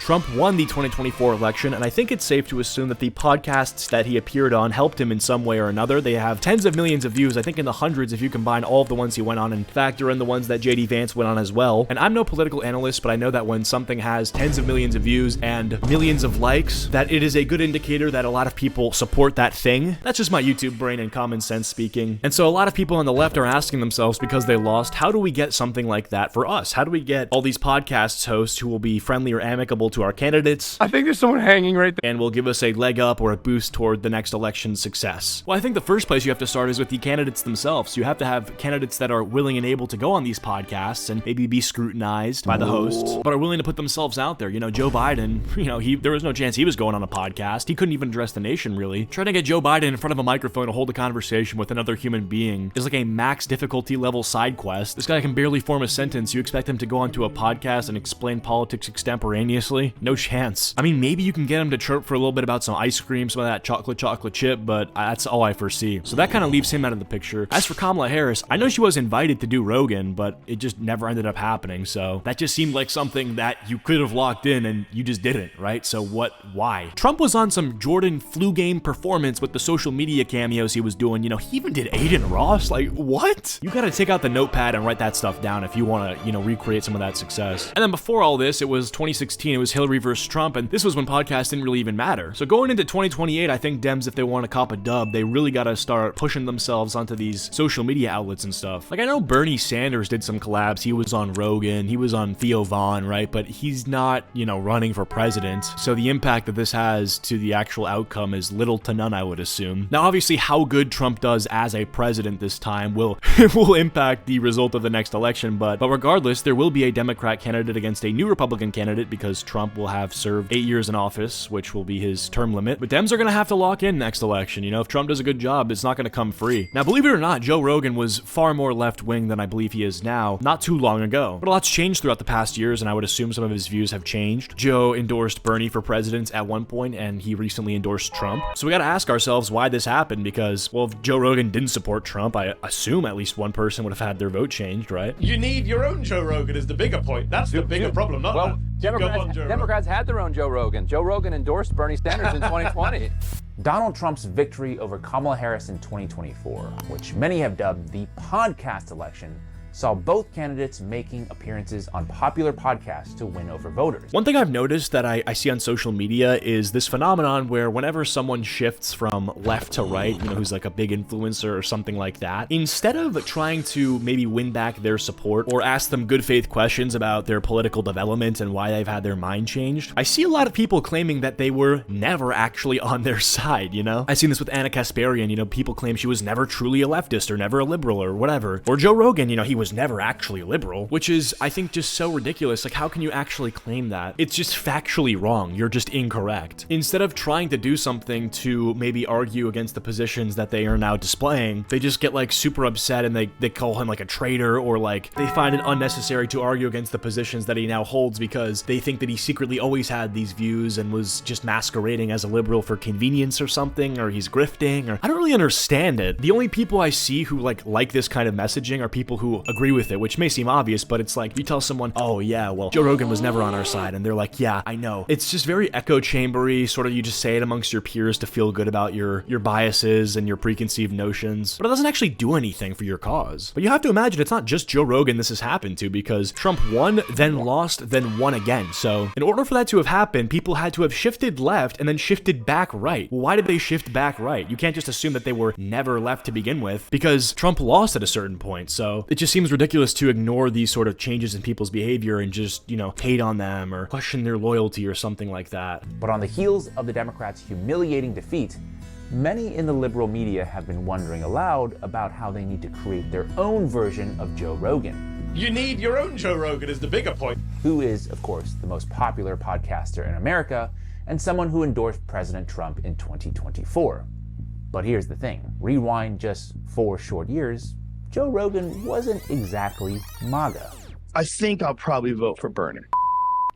Trump won the 2024 election, and I think it's safe to assume that the podcasts that he appeared on helped him in some way or another. They have tens of millions of views, I think in the hundreds if you combine all of the ones he went on and factor in the ones that JD Vance went on as well. And I'm no political analyst, but I know that when something has tens of millions of views and millions of likes, that it is a good indicator that a lot of people support that thing. That's just my YouTube brain and common sense speaking. And so a lot of people on the left are asking themselves, because they lost, how do we get something like that for us? How do we get all these podcasts hosts who will be friendly or amicable to our candidates? I think there's someone hanging right there. And will give us a leg up or a boost toward the next election's success. Well, I think the first place you have to start is with the candidates themselves. You have to have candidates that are willing and able to go on these podcasts and maybe be scrutinized by the hosts, but are willing to put themselves out there. You know, Joe Biden, there was no chance he was going on a podcast. He couldn't even address the nation, really. Trying to get Joe Biden in front of a microphone to hold a conversation with another human being is like a max difficulty level side quest. This guy can barely form a sentence. You expect him to go onto a podcast and explain politics extemporaneously? No chance. I mean, maybe you can get him to chirp for a little bit about some ice cream, some of that chocolate chip, but that's all I foresee. So that kind of leaves him out of the picture. As for Kamala Harris, I know she was invited to do Rogan, but it just never ended up happening. So that just seemed like something that you could have locked in and you just didn't, right? So why? Trump was on some Jordan flu game performance with the social media cameos he was doing. He even did Aiden Ross. Like, what? You gotta take out the notepad and write that stuff down if you want to, recreate some of that success. And then before all this, it was 2016. It was Hillary versus Trump, and this was when podcasts didn't really even matter. So going into 2028, I think Dems, if they want to cop a dub, they really gotta start pushing themselves onto these social media outlets and stuff. Like, I know Bernie Sanders did some collabs. He was on Rogan, he was on Theo Vaughn, right? But he's not, running for president. So the impact that this has to the actual outcome is little to none, I would assume. Now, obviously, how good Trump does as a president this time will impact the result of the next election, but regardless, there will be a Democrat candidate against a new Republican candidate because Trump will have served 8 years in office, which will be his term limit. But Dems are going to have to lock in next election. If Trump does a good job, it's not going to come free. Now, believe it or not, Joe Rogan was far more left-wing than I believe he is now, not too long ago. But a lot's changed throughout the past years, and I would assume some of his views have changed. Joe endorsed Bernie for president at one point, and he recently endorsed Trump. So we got to ask ourselves why this happened, because, well, if Joe Rogan didn't support Trump, I assume at least one person would have had their vote changed, right? You need your own Joe Rogan is the bigger point. That's the bigger problem, not well, that. Democrats had their own Joe Rogan. Joe Rogan endorsed Bernie Sanders in 2020. Donald Trump's victory over Kamala Harris in 2024, which many have dubbed the podcast election, saw both candidates making appearances on popular podcasts to win over voters. One thing I've noticed that I see on social media is this phenomenon where whenever someone shifts from left to right, who's like a big influencer or something like that, instead of trying to maybe win back their support or ask them good faith questions about their political development and why they've had their mind changed, I see a lot of people claiming that they were never actually on their side, I've seen this with Anna Kasparian, people claim she was never truly a leftist or never a liberal or whatever. Or Joe Rogan, he was never actually liberal, which is, I think, just so ridiculous. Like, how can you actually claim that? It's just factually wrong. You're just incorrect. Instead of trying to do something to maybe argue against the positions that they are now displaying, they just get like super upset and they call him like a traitor, or like they find it unnecessary to argue against the positions that he now holds because they think that he secretly always had these views and was just masquerading as a liberal for convenience or something, or he's grifting, or I don't really understand it. The only people I see who like this kind of messaging are people who agree with it, which may seem obvious, but it's like you tell someone, oh yeah, well, Joe Rogan was never on our side, and they're like, yeah, I know. It's just very echo chambery, sort of, you just say it amongst your peers to feel good about your biases and your preconceived notions, but it doesn't actually do anything for your cause. But you have to imagine it's not just Joe Rogan this has happened to, because Trump won, then lost, then won again. So in order for that to have happened, people had to have shifted left and then shifted back right. Well, why did they shift back right? You can't just assume that they were never left to begin with, because Trump lost at a certain point. So it just seems ridiculous to ignore these sort of changes in people's behavior and just, hate on them or question their loyalty or something like that. But on the heels of the Democrats' humiliating defeat, many in the liberal media have been wondering aloud about how they need to create their own version of Joe Rogan. You need your own Joe Rogan is the bigger point. Who is, of course, the most popular podcaster in America and someone who endorsed President Trump in 2024. But here's the thing, rewind just 4 short years, Joe Rogan wasn't exactly MAGA. I think I'll probably vote for Bernie.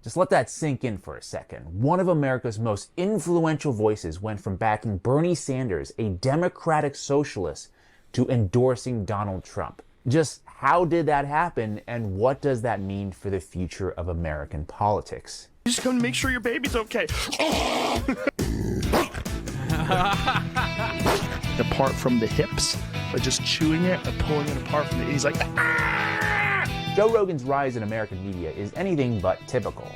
Just let that sink in for a second. One of America's most influential voices went from backing Bernie Sanders, a Democratic socialist, to endorsing Donald Trump. Just how did that happen, and what does that mean for the future of American politics? Just come to make sure your baby's okay. Apart from the hips, but just chewing it and pulling it apart from the, he's like, ah! Joe Rogan's rise in American media is anything but typical.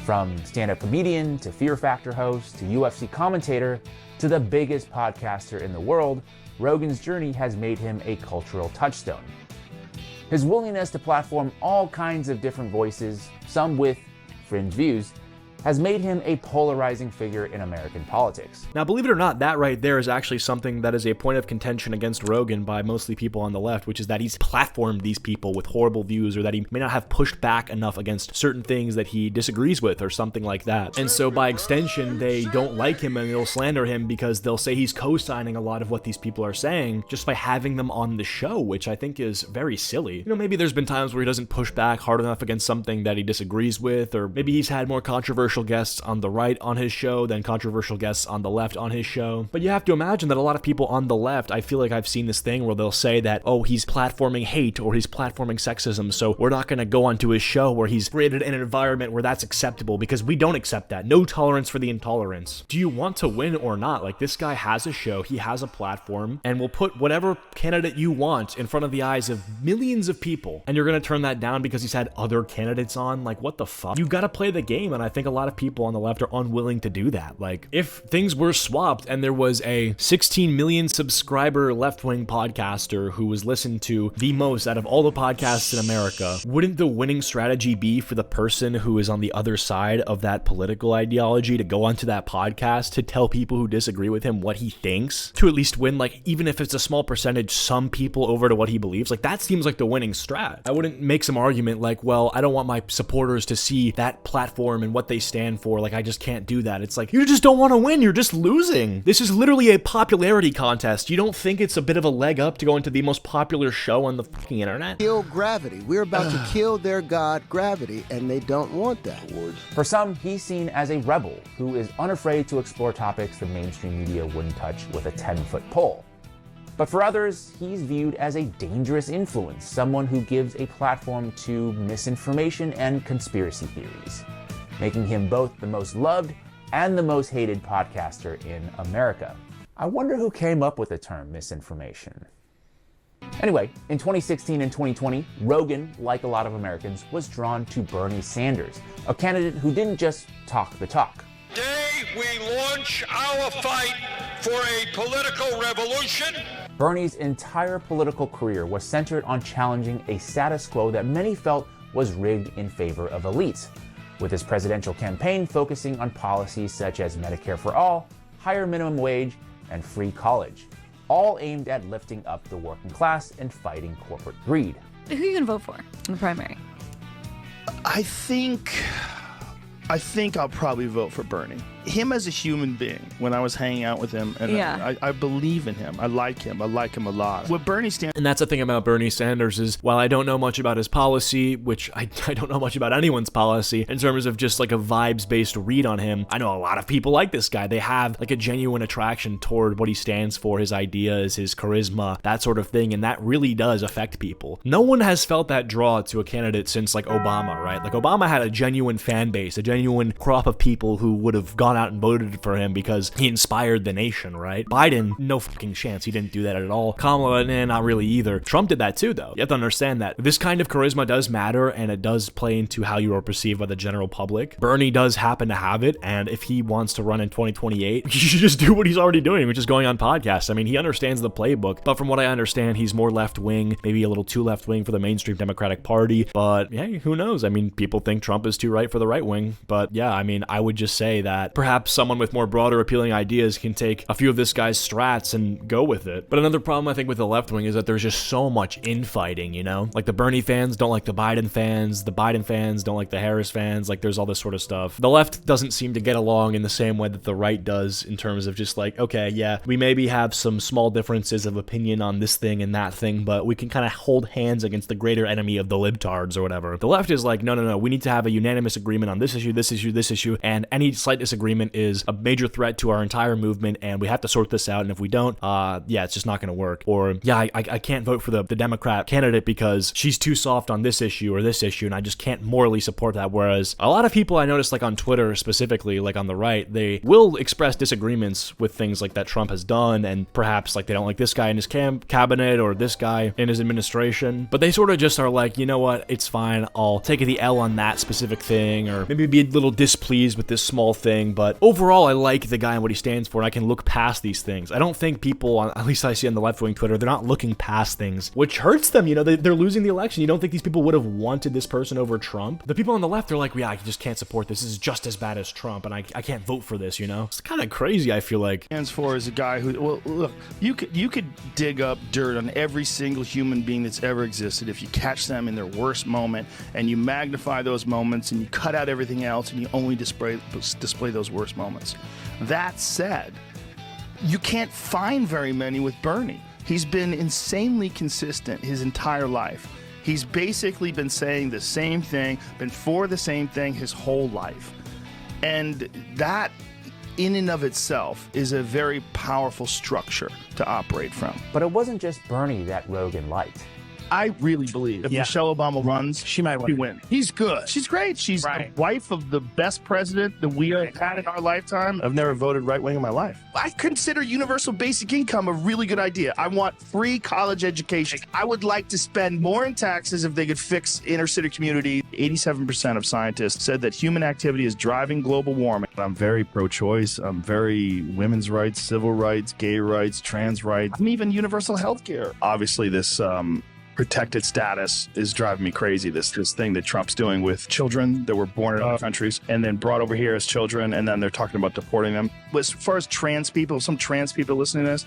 From stand-up comedian to Fear Factor host to UFC commentator to the biggest podcaster in the world, Rogan's journey has made him a cultural touchstone. His willingness to platform all kinds of different voices, some with fringe views, has made him a polarizing figure in American politics. Now, believe it or not, that right there is actually something that is a point of contention against Rogan by mostly people on the left, which is that he's platformed these people with horrible views, or that he may not have pushed back enough against certain things that he disagrees with, or something like that. And so by extension, they don't like him and they'll slander him because they'll say he's co-signing a lot of what these people are saying just by having them on the show, which I think is very silly. You know, maybe there's been times where he doesn't push back hard enough against something that he disagrees with, or maybe he's had more controversial guests on the right on his show than controversial guests on the left on his show. But you have to imagine that a lot of people on the left, I feel like I've seen this thing where they'll say that, oh, he's platforming hate or he's platforming sexism, so we're not going to go onto his show where he's created an environment where that's acceptable, because we don't accept that. No tolerance for the intolerance. Do you want to win or not? Like, this guy has a show, he has a platform, and will put whatever candidate you want in front of the eyes of millions of people, and you're going to turn that down because he's had other candidates on? Like, what the fuck? You got to play the game, and I think a lot of people on the left are unwilling to do that. Like, if things were swapped and there was a 16 million subscriber left-wing podcaster who was listened to the most out of all the podcasts in America, wouldn't the winning strategy be for the person who is on the other side of that political ideology to go onto that podcast to tell people who disagree with him what he thinks, to at least win, like, even if it's a small percentage, some people over to what he believes? Like, that seems like the winning strat. I wouldn't make some argument like, well, I don't want my supporters to see that platform and what they stand for, like, I just can't do that. It's like, you just don't want to win, you're just losing. This is literally a popularity contest. You don't think it's a bit of a leg up to go into the most popular show on the fucking internet? Kill gravity. We're about to kill their god, gravity, and they don't want that. For some, he's seen as a rebel who is unafraid to explore topics the mainstream media wouldn't touch with a 10-foot pole. But for others, he's viewed as a dangerous influence, someone who gives a platform to misinformation and conspiracy theories, making him both the most loved and the most hated podcaster in America. I wonder who came up with the term misinformation. Anyway, in 2016 and 2020, Rogan, like a lot of Americans, was drawn to Bernie Sanders, a candidate who didn't just talk the talk. Today we launch our fight for a political revolution. Bernie's entire political career was centered on challenging a status quo that many felt was rigged in favor of elites, with his presidential campaign focusing on policies such as Medicare for all, higher minimum wage, and free college, all aimed at lifting up the working class and fighting corporate greed. Who are you going to vote for in the primary? I think I'll probably vote for Bernie. Him as a human being, when I was hanging out with him, and Yeah. I believe in him. I like him a lot. What Bernie stands And that's the thing about Bernie Sanders is, while I don't know much about his policy, which I don't know much about anyone's policy, in terms of just like a vibes-based read on him, I know a lot of people like this guy. They have like a genuine attraction toward what he stands for, his ideas, his charisma, that sort of thing, and that really does affect people. No one has felt that draw to a candidate since like Obama, right? Like, Obama had a genuine fan base, a genuine crop of people who would have gone out and voted for him because he inspired the nation, right? Biden, no fucking chance. He didn't do that at all. Kamala, not really either. Trump did that too, though. You have to understand that this kind of charisma does matter, and it does play into how you are perceived by the general public. Bernie does happen to have it, and if he wants to run in 2028, he should just do what he's already doing, which is going on podcasts. I mean, he understands the playbook, but from what I understand, he's more left-wing, maybe a little too left-wing for the mainstream Democratic Party, but hey, who knows? I mean, people think Trump is too right for the right wing, but yeah, I mean, I would just say that perhaps someone with more broader appealing ideas can take a few of this guy's strats and go with it. But another problem I think with the left wing is that there's just so much infighting, you know? Like, the Bernie fans don't like the Biden fans don't like the Harris fans, like there's all this sort of stuff. The left doesn't seem to get along in the same way that the right does, in terms of just like, okay, yeah, we maybe have some small differences of opinion on this thing and that thing, but we can kind of hold hands against the greater enemy of the libtards or whatever. The left is like, no, we need to have a unanimous agreement on this issue, this issue, and any slight disagreement is a major threat to our entire movement, and we have to sort this out, and if we don't, yeah, it's just not going to work. Or, yeah, I can't vote for the Democrat candidate because she's too soft on this issue or this issue, and I just can't morally support that. Whereas a lot of people I notice, like on Twitter specifically, like on the right, they will express disagreements with things like that Trump has done, and perhaps like they don't like this guy in his cabinet or this guy in his administration, but they sort of just are like, you know what, it's fine, I'll take the L on that specific thing, or maybe be a little displeased with this small thing, but overall I like the guy and what he stands for, and I can look past these things. I don't think people, at least I see on the left-wing Twitter, they're not looking past things, which hurts them. You know, they're losing the election. You don't think these people would have wanted this person over Trump? The people on the left, they're like, yeah, I just can't support this. This is just as bad as Trump, and I can't vote for this, you know? It's kind of crazy, I feel like. Stands for is a guy who, well, look, you could dig up dirt on every single human being that's ever existed if you catch them in their worst moment, and you magnify those moments, and you cut out everything else, and you only display those worst moments. That said, you can't find very many with Bernie. He's been insanely consistent his entire life. He's basically been saying the same thing, been for the same thing his whole life. And that, in and of itself, is a very powerful structure to operate from. But it wasn't just Bernie that Rogan liked. I really believe if Michelle Obama runs, she might win. He's good. She's great. She's the wife of the best president that we have had in our lifetime. I've never voted right wing in my life. I consider universal basic income a really good idea. I want free college education. I would like to spend more in taxes if they could fix inner city community. 87% of scientists said that human activity is driving global warming. I'm very pro-choice. I'm very women's rights, civil rights, gay rights, trans rights. I'm even universal health care. Obviously, this protected status is driving me crazy. This thing that Trump's doing with children that were born in other countries and then brought over here as children, and then they're talking about deporting them. But as far as trans people, some trans people listening to this,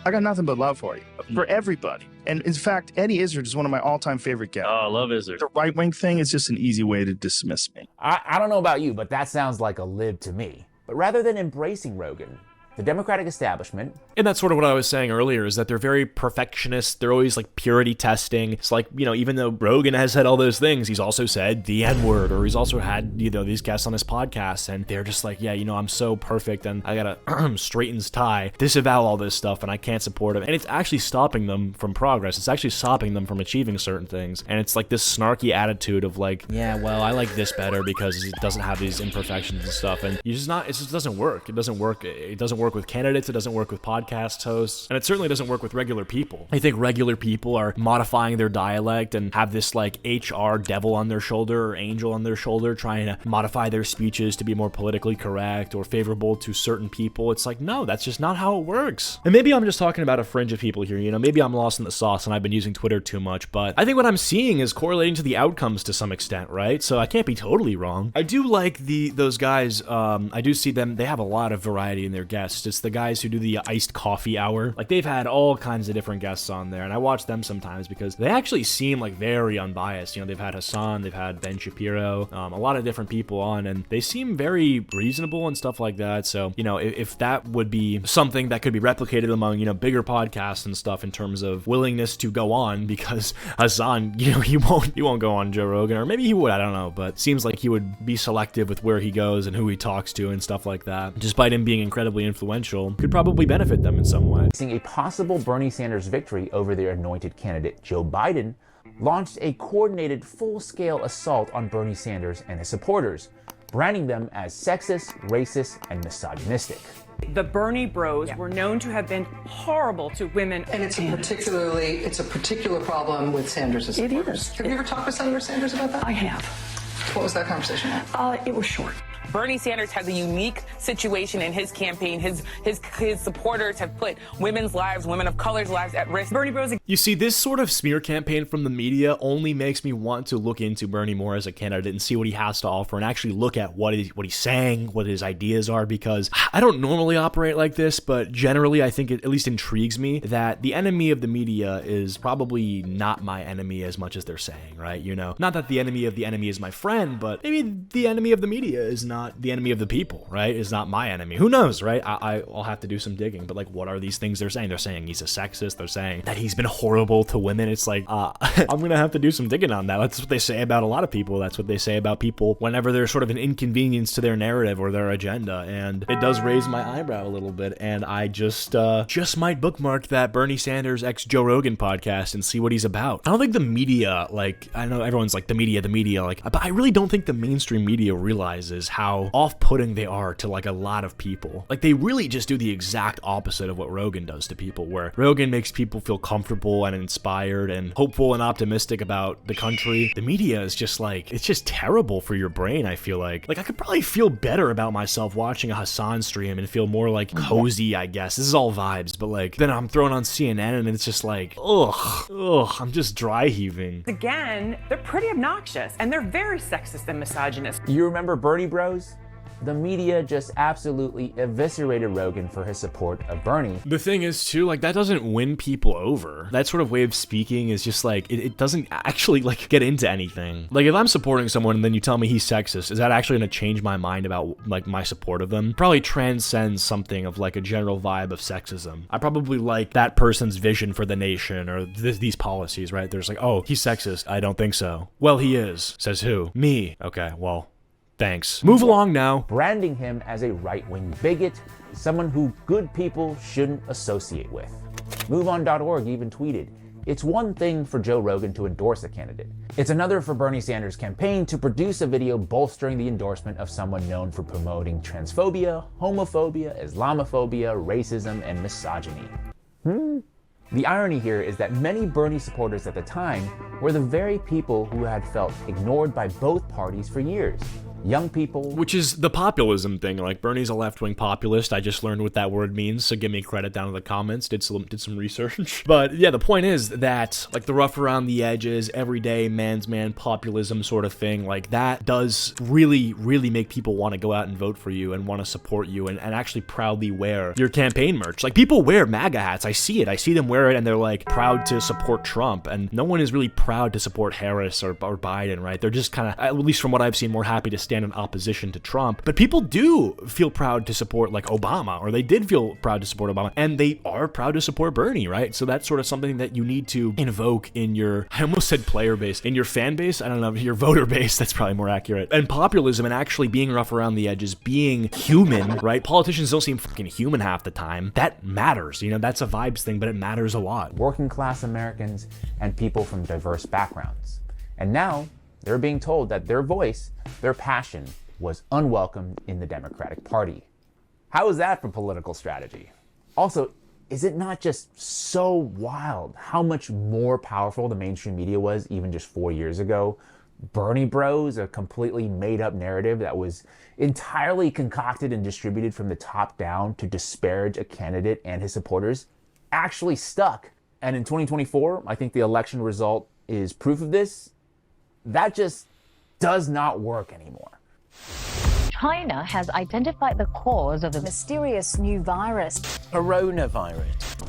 I got nothing but love for you, for everybody. And in fact, Eddie Izzard is one of my all-time favorite guests. Oh, I love Izzard. The right-wing thing is just an easy way to dismiss me. I don't know about you, but that sounds like a lib to me. But rather than embracing Rogan, the Democratic establishment... And that's sort of what I was saying earlier, is that they're very perfectionist. They're always like purity testing. It's like, you know, even though Rogan has said all those things, he's also said the N-word, or he's also had, you know, these guests on his podcast, and they're just like, yeah, you know, I'm so perfect, and I gotta straighten his tie, disavow all this stuff, and I can't support him. And it's actually stopping them from progress. It's actually stopping them from achieving certain things. And it's like this snarky attitude of like, yeah, well, I like this better because it doesn't have these imperfections and stuff. And it just doesn't work. It doesn't work. It doesn't work with candidates. It doesn't work with podcast hosts, and it certainly doesn't work with regular people. I think regular people are modifying their dialect and have this like HR devil on their shoulder or angel on their shoulder trying to modify their speeches to be more politically correct or favorable to certain people. It's like, no, that's just not how it works. And maybe I'm just talking about a fringe of people here, you know, maybe I'm lost in the sauce and I've been using Twitter too much, but I think what I'm seeing is correlating to the outcomes to some extent, right? So I can't be totally wrong. I do like those guys. I do see them. They have a lot of variety in their guests. It's the guys who do the iced coffee hour. Like, they've had all kinds of different guests on there, and I watch them sometimes because they actually seem like very unbiased. You know, they've had Hassan, they've had Ben Shapiro, a lot of different people on, and they seem very reasonable and stuff like that. So, you know, if that would be something that could be replicated among, you know, bigger podcasts and stuff in terms of willingness to go on, because Hassan, you know, he won't go on Joe Rogan, or maybe he would, I don't know, but seems like he would be selective with where he goes and who he talks to and stuff like that. Despite him being incredibly influential, could probably benefit them in some way. Seeing a possible Bernie Sanders victory over their anointed candidate Joe Biden launched a coordinated full-scale assault on Bernie Sanders and his supporters, branding them as sexist, racist, and misogynistic. The Bernie bros were known to have been horrible to women. And it's a particular problem with Sanders' supporters. It is. Have you ever talked with Senator Sanders about that? I have. What was that conversation like? It was short. Bernie Sanders has a unique situation in his campaign. His supporters have put women's lives, women of color's lives at risk. Bernie Bros. You see, this sort of smear campaign from the media only makes me want to look into Bernie more as a candidate and see what he has to offer and actually look at what he's saying, what his ideas are, because I don't normally operate like this, but generally I think it at least intrigues me that the enemy of the media is probably not my enemy as much as they're saying, right? You know, not that the enemy of the enemy is my friend, but maybe the enemy of the media is not the enemy of the people, right? Is not my enemy. Who knows, right? I'll have to do some digging, but like, what are these things they're saying? They're saying he's a sexist. They're saying that he's been horrible to women. It's like, I'm gonna have to do some digging on that. That's what they say about a lot of people. That's what they say about people whenever there's sort of an inconvenience to their narrative or their agenda, and it does raise my eyebrow a little bit, and I just might bookmark that Bernie Sanders x Joe Rogan podcast and see what he's about. I don't think the media, like, I know everyone's like the media, like, but I really don't think the mainstream media realizes how off-putting they are to like a lot of people. Like, they really just do the exact opposite of what Rogan does to people, where Rogan makes people feel comfortable and inspired and hopeful and optimistic about the country. The media is just like, it's just terrible for your brain, I feel like. Like, I could probably feel better about myself watching a Hassan stream and feel more like cozy, I guess. This is all vibes, but like, then I'm thrown on CNN and it's just like, ugh, I'm just dry heaving. Again, they're pretty obnoxious and they're very sexist and misogynist. You remember Bernie Bros? The media just absolutely eviscerated Rogan for his support of Bernie. The thing is too, like, that doesn't win people over. That sort of way of speaking is just like, it doesn't actually like get into anything. Like, if I'm supporting someone and then you tell me he's sexist, is that actually gonna change my mind about like my support of them? Probably transcends something of like a general vibe of sexism. I probably like that person's vision for the nation or these policies, right? There's like, oh, he's sexist. I don't think so. Well, he is. Says who? Me. Okay, well, thanks. Move along now. Branding him as a right-wing bigot, someone who good people shouldn't associate with. MoveOn.org even tweeted, "It's one thing for Joe Rogan to endorse a candidate. It's another for Bernie Sanders' campaign to produce a video bolstering the endorsement of someone known for promoting transphobia, homophobia, Islamophobia, racism, and misogyny." The irony here is that many Bernie supporters at the time were the very people who had felt ignored by both parties for years. Young people. Which is the populism thing. Like, Bernie's a left-wing populist. I just learned what that word means, so give me credit down in the comments. Did some research. But yeah, the point is that, like, the rough around the edges, everyday man's man populism sort of thing, like, that does really, really make people want to go out and vote for you and want to support you and actually proudly wear your campaign merch. Like, people wear MAGA hats. I see it. I see them wear it and they're, like, proud to support Trump. And no one is really proud to support Harris or Biden, right? They're just kind of, at least from what I've seen, more happy to stand in opposition to Trump. But people do feel proud to support like Obama, or they did feel proud to support Obama, and they are proud to support Bernie, right? So that's sort of something that you need to invoke in your, I almost said player base, in your fan base, I don't know, your voter base, that's probably more accurate. And populism and actually being rough around the edges, being human, right? Politicians don't seem fucking human half the time. That matters, you know, that's a vibes thing, but it matters a lot. Working class Americans and people from diverse backgrounds. And now they're being told that their voice, their passion, was unwelcomed in the Democratic Party. How is that for political strategy? Also, is it not just so wild how much more powerful the mainstream media was even just 4 years ago? Bernie Bros, a completely made-up narrative that was entirely concocted and distributed from the top down to disparage a candidate and his supporters, actually stuck. And in 2024, I think the election result is proof of this. That just does not work anymore. China has identified the cause of the mysterious new virus, coronavirus.